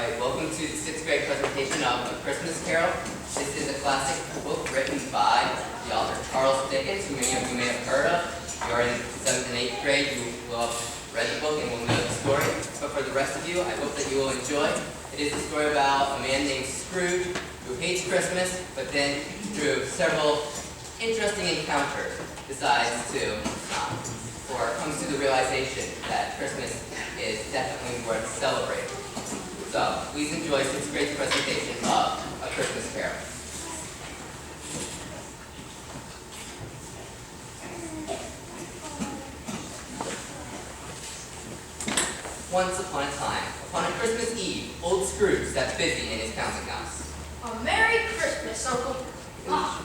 Alright, welcome to the 6th grade presentation of A Christmas Carol. This is a classic book written by the author Charles Dickens, who many of you may have heard of. If you are in 7th and 8th grade, you will have read the book and will know the story. But for the rest of you, I hope that you will enjoy. It is a story about a man named Scrooge who hates Christmas, but then through several interesting encounters decides to, or comes to the realization that Christmas is definitely worth celebrating. So, please enjoy 6th grade's presentation of A Christmas Carol. Once upon a time, upon a Christmas Eve, old Scrooge sat busy in his counting house. A Merry Christmas, Uncle. Humbug.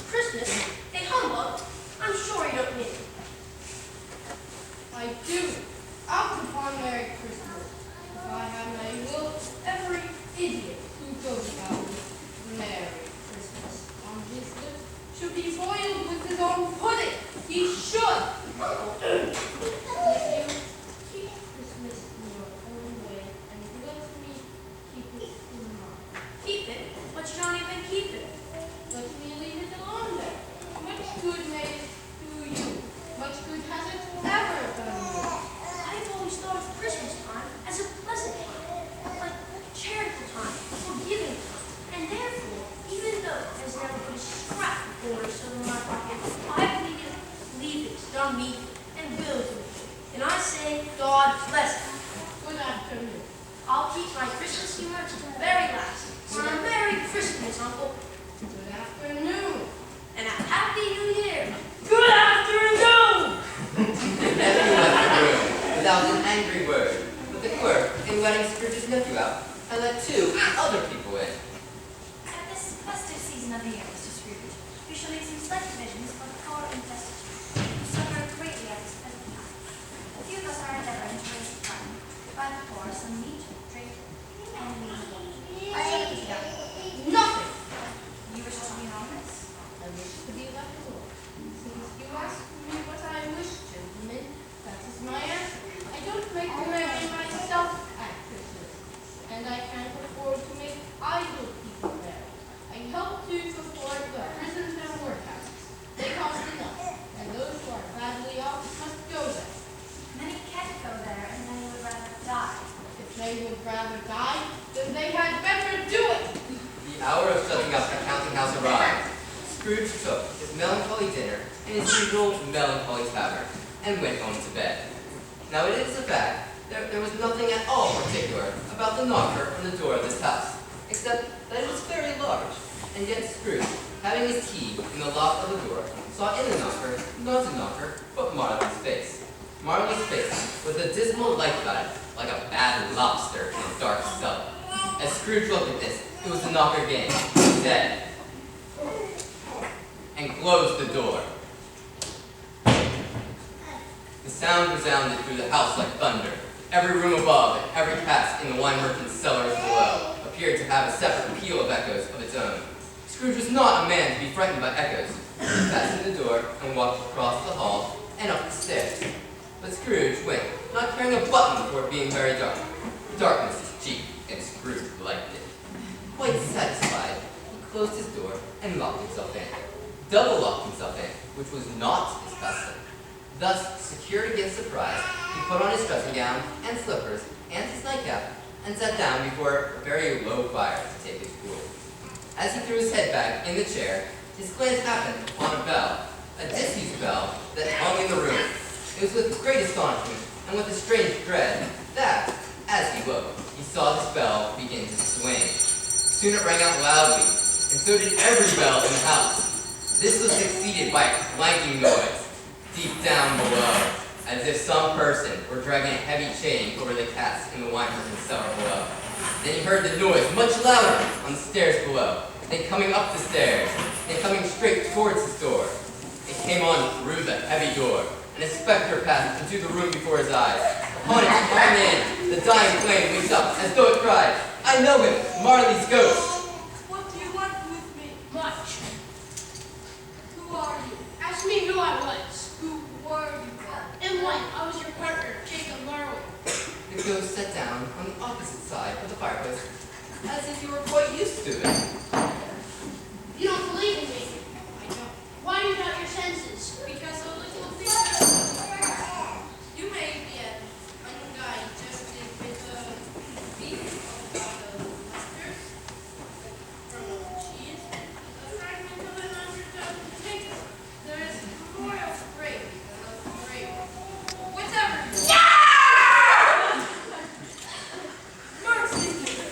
Christmas? A humbug? I'm sure you don't mean it. I do. Out upon Merry Christmas. If I had my will, every idiot who goes about with Merry Christmas on his lips should be boiled with his own pudding. He should. Let you keep Christmas in your own way and let me keep it in mine. Keep it? But you don't even keep it. Let me leave it alone there. Much good may it do you. Much good has it ever done you. I've always thought of Christmas time as a pleasant time, like charitable time, forgiving time, and therefore, even though there's never been a scrap of gold or silver in my pocket, I believe it's done me and will do me. And I say, God bless it. Good afternoon. I'll keep my Christmas humor to the very last. For a Merry Christmas, Uncle. Good afternoon. And a Happy New Year. Good afternoon! Nephew left the room without an angry word, but the clerk, in letting Scrooge's nephew out, had let 2 other people in. At this festive season of the year, Mr. Scrooge, we shall make some slight provisions for the poor and destitute, who suffer greatly at this present time. A few of us are endeavoring to raise a fund to buy the poor some meat, drink, and reasonable. I shall put you down. Nothing. You wish to be anonymous? I wish to be left alone. Since you ask me what I wish, gentlemen, that is my answer. I don't make merry myself at Christmas, and I can't afford to make idle people merry. I help to support the prisons and workhouses. They cost enough, and those who are badly off must go there. Many can't go there, and many would rather die. If they would rather die, then they had better do it. The hour of shutting up the counting house arrived. Scrooge took his melancholy dinner in his usual melancholy tavern and went home to bed. Now it is a fact that there was nothing at all particular about the knocker on the door of this house, except that it was very large, and yet Scrooge, having his key in the lock of the door, saw in the knocker not a knocker, but Marley's face. Marley's face with a dismal light about it, like a bad lobster in a dark cellar. As Scrooge looked at this, it was the knocker again. He said, and closed the door. The sound resounded through the house like thunder. Every room above and every cask in the wine merchant's cellars below appeared to have a separate peal of echoes of its own. Scrooge was not a man to be frightened by echoes. He fastened the door and walked across the hall and up the stairs. But Scrooge went, not caring a button for it being very dark. Darkness is cheap, and Scrooge liked it. Quite satisfied, he closed his door and locked himself in. Double locked himself in, which was not his custom. Thus, secured against surprise, he put on his dressing gown and slippers and his nightcap and sat down before a very low fire to take his cool. As he threw his head back in the chair, his glance happened upon a bell, a disused bell that hung in the room. It was with great astonishment and with a strange dread that, as he woke, he saw this bell begin to swing. Soon it rang out loudly, and so did every bell in the house. This was succeeded by a clanking noise deep down below, as if some person were dragging a heavy chain over the cask in the wine merchant's cellar below. Then he heard the noise much louder on the stairs below, then coming up the stairs, then coming straight towards his door. It came on through the heavy door, and a specter passed into the room before his eyes. Upon it coming in, the dying flame leaped up, as though it cried, I know him, Marley's ghost. What do you want with me? Much. Who are you? Ask me who I was. Who were you? In life, I was your partner, Jacob Marley. ghost sat down on the opposite side of the fireplace, as if he were quite used to it. You don't believe in me. I don't. Why do you doubt your senses? Because a little bit you may be a young guy just with a beef of mustard from cheese, a fragment of an underdone potato. There is royal gravy, whatever. Mercy,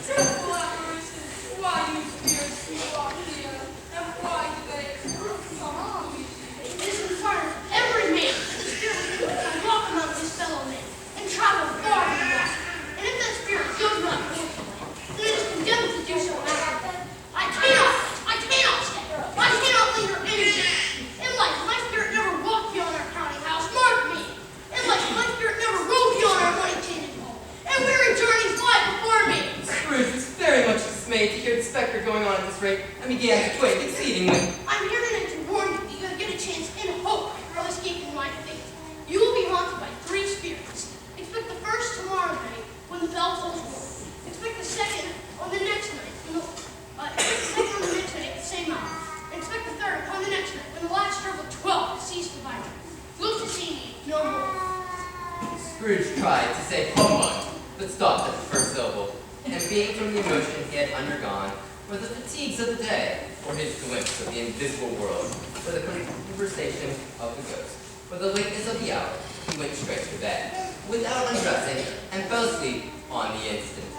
terrible apparition. Why you spirits you walk here, and why do they come on me? It is in front of every man. The spirit can walk among his fellow men and travel far and wide. And if that spirit goes not forcefully, then it is condemned to do so after. I cannot stay. I cannot linger anything. In life, my spirit never walked beyond our counting house. Mark me. In life, my spirit never rode beyond our money-tended home. And weary journeys lie before me. Scrooge was very much dismayed to hear the specter going on at this rate, and began to quake exceedingly. I'm here tonight to warn you that you have get a chance and hope of escaping my fate. You will be haunted by 3 spirits. Expect the first tomorrow night when the bell tolls 1. Expect the second on the next night at the same hour. And expect the third upon the next night when the last stroke of 12 has ceased to vibrate. Look to see me no more. Scrooge tried to say humbug, but stopped at the first syllable, and being from the emotion he had undergone, or the fatigues of the day, or his glimpse of the invisible world, or the conversation of the ghost, or the lateness of the hour, he went straight to bed, without undressing, and fell asleep on the instant.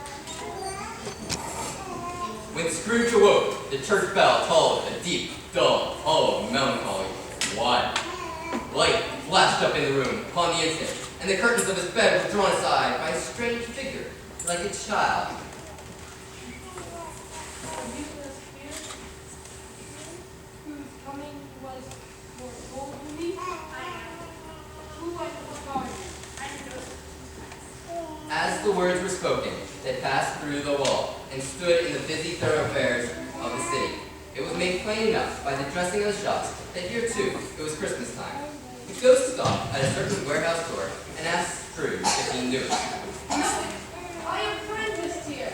When Scrooge awoke, the church bell tolled a deep, dull, hollow, melancholy 1. Light flashed up in the room upon the instant, and the curtains of his bed were drawn aside by a strange figure, like a child. Are you the spirit whose coming was foretold to me? Who was the guardian? As the words were spoken, they passed through the wall and stood in the busy thoroughfares of the city. It was made plain enough by the dressing of the shops that here too it was Christmas time. The ghost stopped at a certain warehouse door and asked Scrooge if he knew it. No, I am apprenticed here.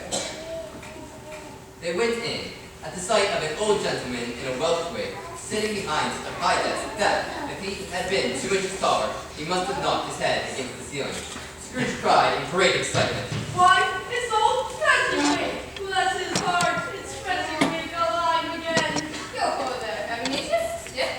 They went in at the sight of an old gentleman in a Welsh wig sitting behind a high desk that, if he had been 2 inches taller, he must have knocked his head against the ceiling. Scrooge cried in great excitement. Why, it's old Fezziwig! Bless his heart, it's Fezziwig alive again. Go over there, Ebenezer. Yeah.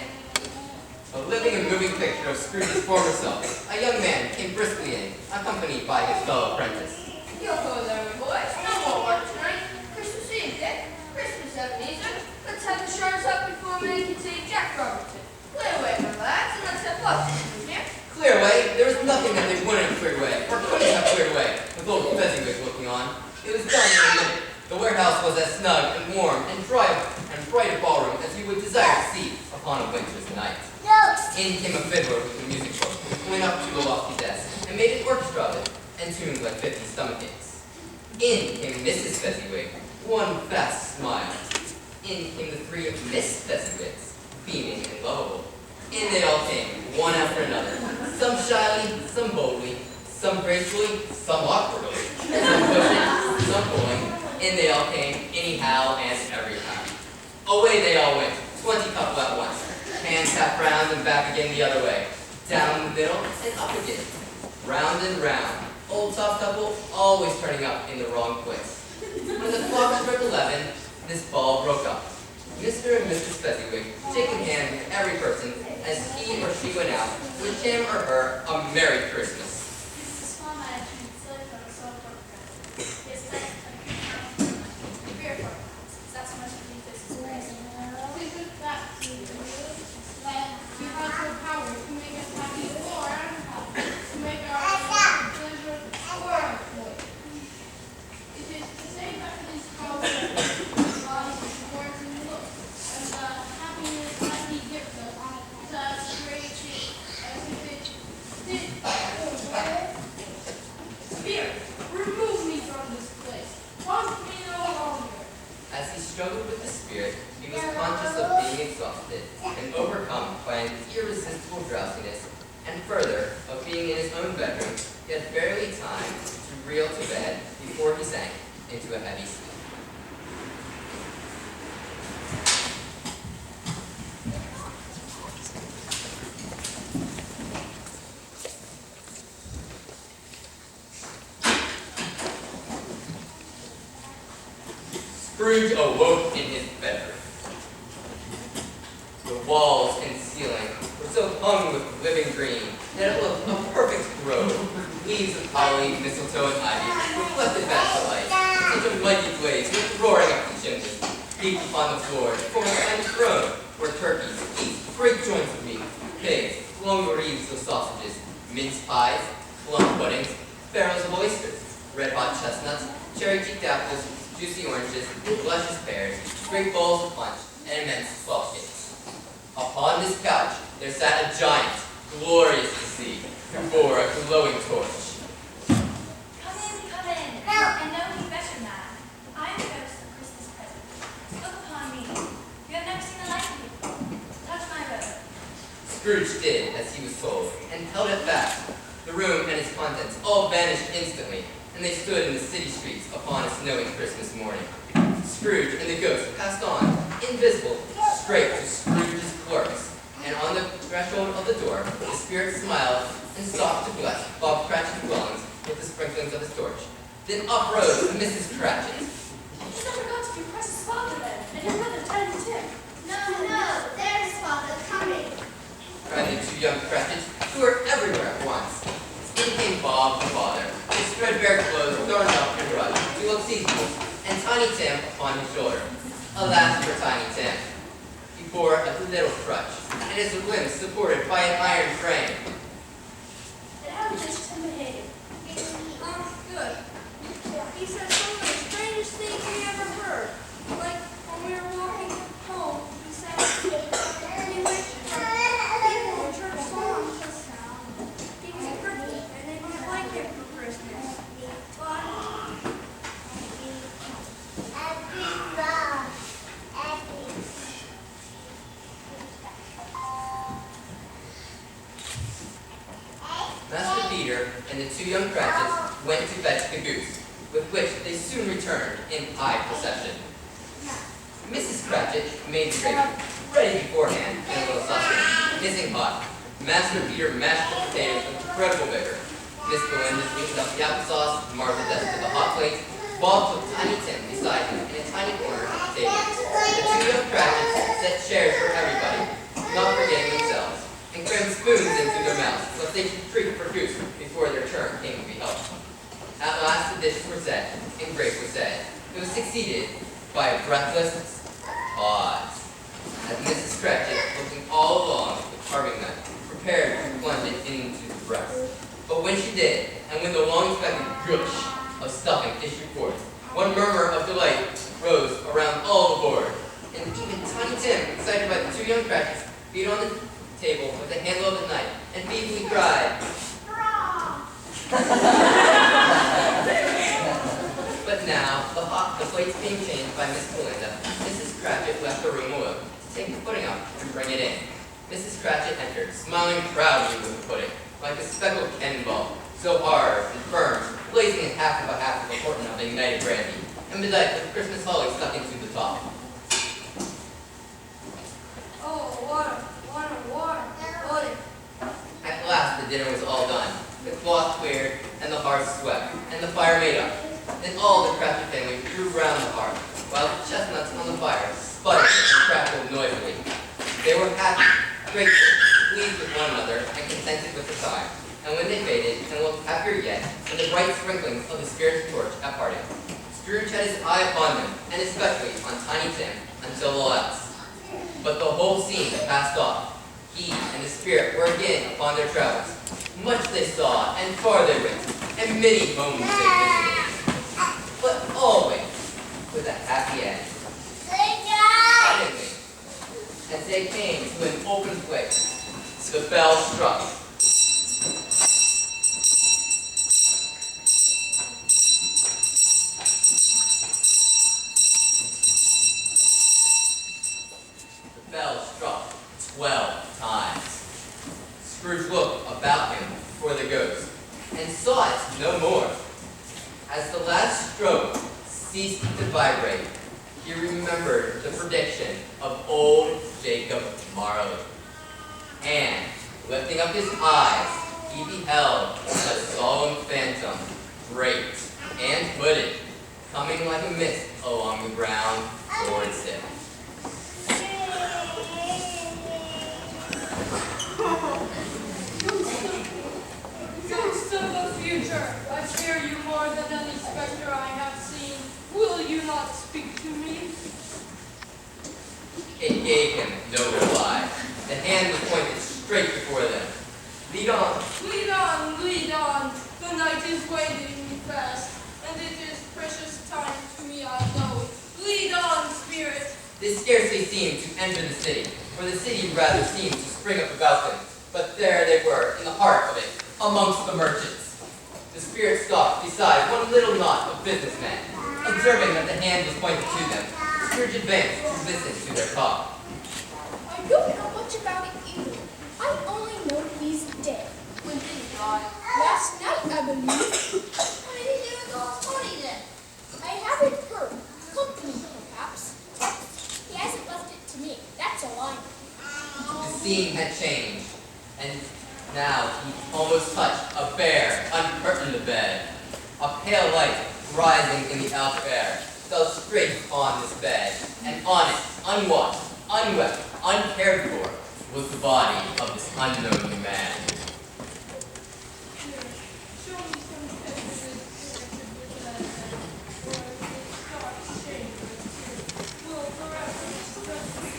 A living and moving picture of Scrooge's former self, a young man came briskly in, accompanied by his fellow apprentice. Go over there, my boys. No more work tonight. Christmas Eve, Dick. Christmas, Ebenezer. Let's have the shards up before men can say Jack Robertson. Clear away, my lads, and let's have lunch. Here. Clear away? There was nothing that they wouldn't have cleared away, or couldn't have cleared away, with old Fezziwig looking on. It was done in a minute. The warehouse was as snug and warm and dry and bright a ballroom as you would desire to see upon a winter's night. In came a fiddler with a music book, went up to the lofty desk, and made an orchestra of it, and tuned like 50 stomachaches. In came Mrs. Fezziwig, one fast smile. In came the 3 Miss Fezziwigs, beaming and lovable. In they all came, one after another, some shyly, some boldly, some gracefully, some awkwardly, some pushing, some pulling. In they all came, anyhow and everyhow. Away they all went, 20 couple at once, hands half round and back again the other way, down the middle and up again, round and round, old top couple always turning up in the wrong place. When the clock struck 11, this ball broke up. Mr. and Mrs. Fezziwig shaking hands with every person as he or she went out, with him or her a Merry Christmas. Isn't that true? That he has the power to make us happy or unhappy, to make our pleasure or our joy. It is to say that his power lies towards in look, and the happiness that he gives us is as great as if it did. Spirit, remove me from this place. Haunt me no longer. As he struggled with the spirit, he was conscious of being exhausted and overcome by an irresistible drowsiness, and further, of being in his own bedroom, he had barely time to reel to bed before he sank into a heavy sleep. Scrooge awoke in his bedroom. The walls and ceiling were so hung with living green that it looked a perfect grove. Leaves of holly, mistletoe, and ivy reflected back the light. Such a mighty blaze went roaring up the chimney. Heaped upon the floor, it formed a tiny throne where turkeys, geese, great joints of meat, pigs, long wreaths of sausages, mince pies, plum puddings, barrels of oysters, red-hot chestnuts, cherry-cheeked apples, juicy oranges, luscious pears, great bowls of punch, and immense swell cakes. Upon this couch there sat a giant, glorious to see, who bore a glowing torch. Come in, and know me better, man. I am the ghost of Christmas present. Look upon me. You have never seen the like of me. Touch my robe. Scrooge did as he was told, and held it fast. The room and its contents all vanished instantly, and they stood in the city streets upon a snowy Christmas morning. Scrooge and the ghost passed on, invisible, straight to Scrooge's clerks, and on the threshold of the door, the spirit smiled and stopped to bless Bob Cratchit's dwellings with the sprinklings of his torch. Then up rose Mrs. Cratchit. You never got to be precious father then, and your brother Tiny Tim. No, there's father coming. Cried the two young Cratchits, who were everywhere at once. Then came Bob the father, his threadbare clothes darned up and brushed to look seasonable, and Tiny Tim upon his shoulder. Alas for Tiny Tim. He bore a little crutch, and his limbs supported by an iron frame. And how did Tim behave? Good. He said some of the strangest things we ever heard. Like when we were walking home, he said he wished people would church songs. He was a cripple, and they might like him for Christmas. Master Peter and the two young Cratchits went to fetch the goose, with which they soon returned in high procession. Mrs. Cratchit made the gravy, ready beforehand in a little saucepan, hissing hot. Master Peter mashed the potatoes with incredible vigor. Miss Belinda sweetened up the applesauce, Martha dusted the hot plates, Bob took Tiny Tim beside him in a tiny corner of the table. The two young Cratchits set chairs for everybody, not forgetting themselves, and crammed spoons into their mouths, lest they should shriek for goose before their turn came to be helped. At last the dishes were set, and grace was said. It was succeeded by a breathless pause, as Mrs. Cratchit, looking all along the carving knife, prepared to plunge it into the breast. But when she did, and when the long-expected gush of stuffing issued forth, one murmur of delight rose around all the board, and even Tiny Tim, excited by the two young Cratchits, beat on the table with the handle of the knife, and feebly cried, But now, the plates being changed by Miss Belinda, Mrs. Cratchit left the room alone to take the pudding up and bring it in. Mrs. Cratchit entered, smiling proudly with the pudding, like a speckled cannonball, so hard and firm, blazing in half of a portion of ignited brandy, and bedight with Christmas holly stuck into the top. Oh, water, pudding. At last the dinner was all done, the cloth cleared, and the hearth swept, and the fire made up. Then all the Cratchit family drew round the hearth, while the chestnuts on the fire sputtered and crackled noisily. They were happy, grateful, pleased with one another, and contented with the time. And when they faded, and looked happier yet, in the bright sprinklings of the spirit's torch at parting, Scrooge had his eye upon them, and especially on Tiny Tim, until the last. But the whole scene passed off. He and the spirit were again upon their travels. Much they saw, and far they went, and many homes they visited. But always with a happy end. Suddenly, as they came to an open place, the bell struck. The bell struck 12 times. Scrooge looked about him for the ghost, and saw it no more. As the last stroke ceased to vibrate, he remembered the prediction of old Jacob Marley. And, lifting up his eyes, he beheld a solemn phantom, draped and hooded, coming like a mist along the ground towards him. Ghost of the future, I fear you more than any specter I have seen. Will you not speak to me? It gave him no reply. The hand was pointed straight before them. Lead on. Lead on, lead on. The night is waning me fast, and it is precious time to me, I know. Lead on, spirit. They scarcely seemed to enter the city, for the city rather seemed to spring up about them. But there they were, in the heart of it, amongst the merchants. The spirit stopped beside one little knot of businessmen. Observing that the hand was pointed to them, Scrooge advanced to listen to their talk. I don't know much about it either. I only know he's dead. When did he die? Last night, I believe. What did he do with all his money then? I haven't heard. Company, perhaps. He hasn't left it to me. That's all I know. The scene had changed, and now he almost touched a bare, uncurtained bed. A pale light, rising in the outer air, fell straight on this bed, and on it, unwashed, unwept, uncared for, was the body of this unknown man. Show me some pictures or this dark chamber. Will forever disgust me.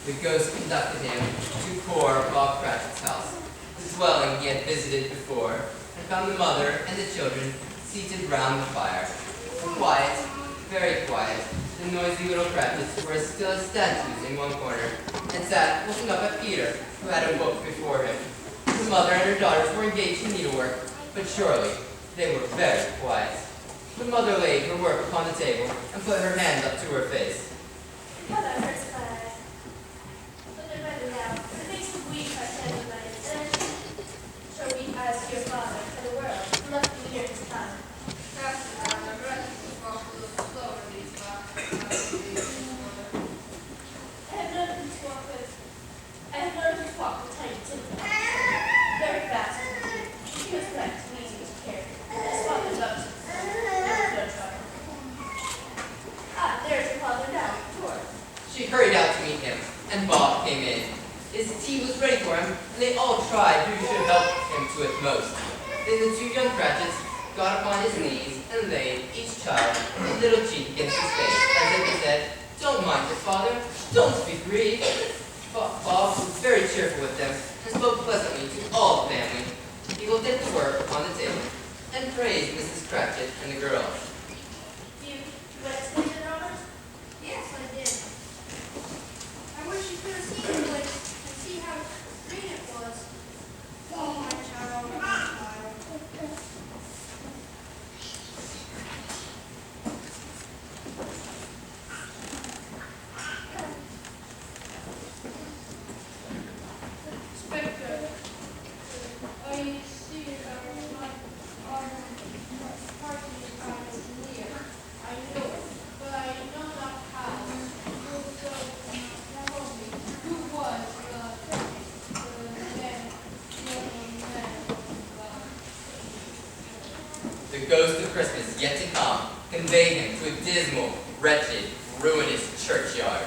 The ghost conducted him to poor Bob Cratchit's house, the dwelling he had visited before, and found the mother and the children seated round the fire. Quiet, very quiet, the noisy little Cratchits were as still as statues in one corner, and sat looking up at Peter, who had a book before him. The mother and her daughters were engaged in needlework, but surely they were very quiet. The mother laid her work upon the table and put her hand up to her face. Mother hurts my but they're better now. It makes me weep, I tell you, but it's shall we ask your father for the world? Left me here this time. I have learned to walk with tiny Timothy. Very fast. He was correct and easy to carry. His father loves him. No trouble. Ah, there's your father now, George. She hurried out to meet him, and Bob came in. His tea was ready for him, and they all tried who should help him to it most. Then the two young Cratchits got upon his knees and laid, each child, a little cheek against his face, as if they said, "Don't mind your father, don't be grieved." Bob was very cheerful with them, and spoke pleasantly to all the family. He looked at the work upon the table, and praised Mrs. Cratchit and the girl. You went to sleep in, Robert? Yes, I did. I wish you could have seen the place and see how green it was. Oh, my child, my child. Spectre, I see my party is near. I know it, but I know not how. Will so tell me who was The ghost of Christmas yet to come conveyed him to a dismal, wretched, ruinous churchyard.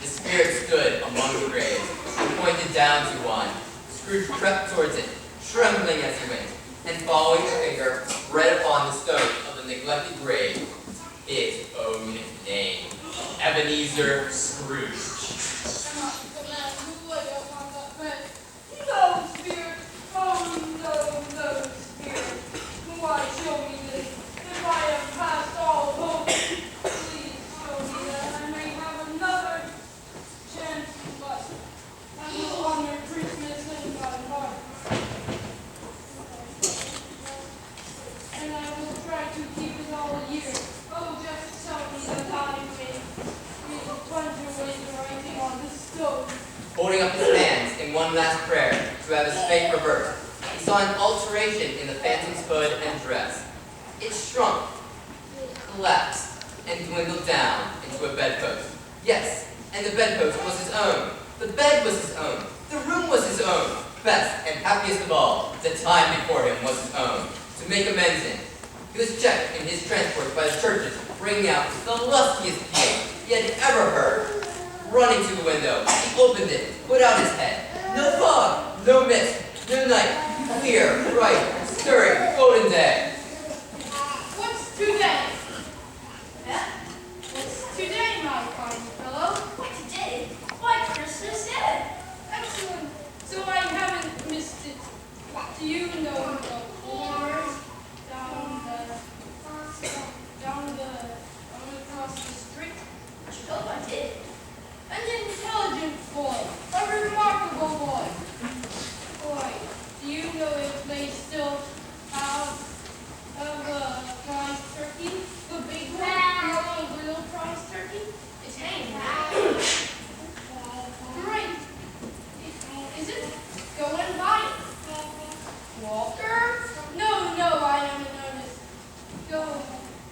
The spirit stood among the graves and pointed down to one. Scrooge crept towards it, trembling as he went, and following the finger, read upon the stone of the neglected grave his own name, Ebenezer Scrooge. the man who lay upon that bed. No spirit, oh no spirit. Why show me this? If I have passed all hope, please show me that I may have another chance in life. I will honor Christmas in my heart. And I will try to keep it all year. Oh, just tell me that I may be punctuated writing on the stove. Holding up his hands in one last prayer to have his fate reversed, he saw an alteration in the phantom's hood and dress. It shrunk collapsed and dwindled down into a bedpost. Yes, and the bedpost was his own. The bed was his own. The room was his own. Best and happiest of all, the time before him was his own, to make amends in. He was checked in his transport by the churches, bringing out the lustiest peal he had ever heard. Running to the window, he opened it, put out his head. No fog, no mist, no night, clear, bright, stirring, golden day. What's today? Yeah? What's today, my fine fellow? Why today? Why Christmas Day? Excellent. So I haven't missed it. Do you know the floors down across the street? I should hope I did. An intelligent boy, a remarkable boy. Boy, do you know if they still have a prize turkey? The big one, not a little prize turkey? It's hanging now. Great. Is it? Go and buy it. Walker? No, I am in earnest. Go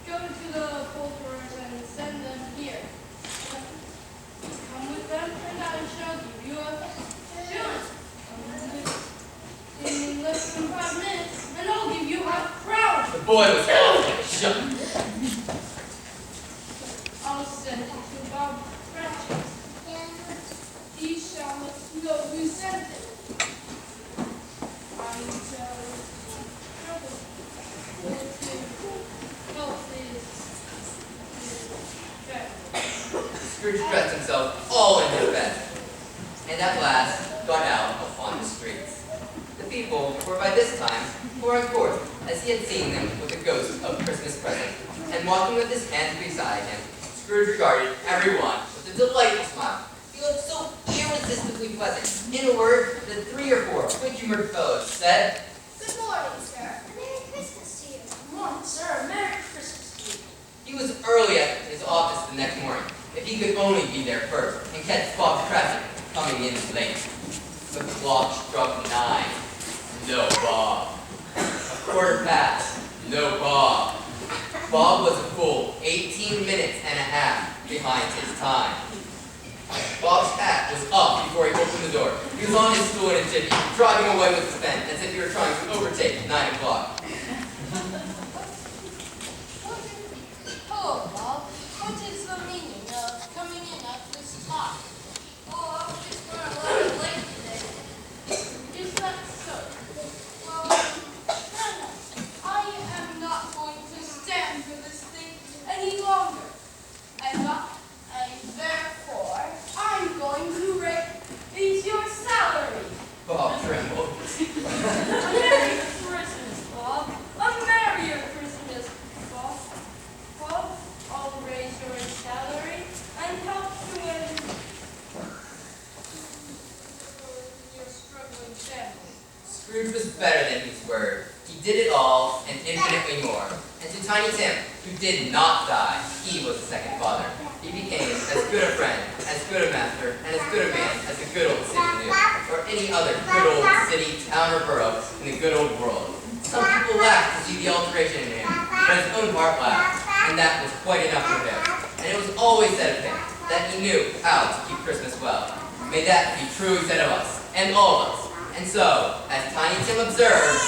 to the poulterers and send them here. Come with them and I shall give you a shilling. In less than 5 minutes, and I'll give you £5. The boy was awfully shocked. I'll send it to Bob Cratchit. He shall let you know who sent it. I shall trouble to help his family. Scrooge dressed himself all in his best, and at last got out upon the streets. The people were by this time pouring forth, as he had seen them with the ghost of Christmas present, and walking with his hands beside him, Scrooge regarded everyone with a delightful smile. He looked so irresistibly pleasant. In a word, the 3 or 4 good-humored fellows said, Good morning, sir. And Merry Christmas to you. Good morning, sir. Merry Christmas to you. he was early at his office the next morning. If he could only be there first and catch Bob Cratchit coming in late. The clock struck 9. No Bob. A quarter past. No Bob. Bob was a full 18 minutes and a half behind his time. Bob's hat was up before he opened the door. He was on his stool in a jiffy, driving away with his pen as if he were trying to overtake 9 o'clock. Hello, Bob. What is the meaning of coming in at this time? Oh, I was just running a little late today. Is that so? Well, Hannah, I am not going to stand for this thing any longer. And therefore, I'm going to raise your salary. Bob trembled. A Merry Christmas, Bob. A Merrier Christmas, Bob. Bob, I'll raise your salary and help you in your struggling family. Scrooge was better than his word. He did it all and infinitely more. And to Tiny Tim, who did not die, he was a second father. He became as good a friend, as good a master, and as good a man as the good old city knew, or any other good old city, town, or borough in the good old world. Some people laughed to see the alteration in him, but his own heart laughed, and that was quite enough for him. And it was always said of him that he knew how to keep Christmas well. May that be truly said of us, and all of us. And so, as Tiny Tim observed,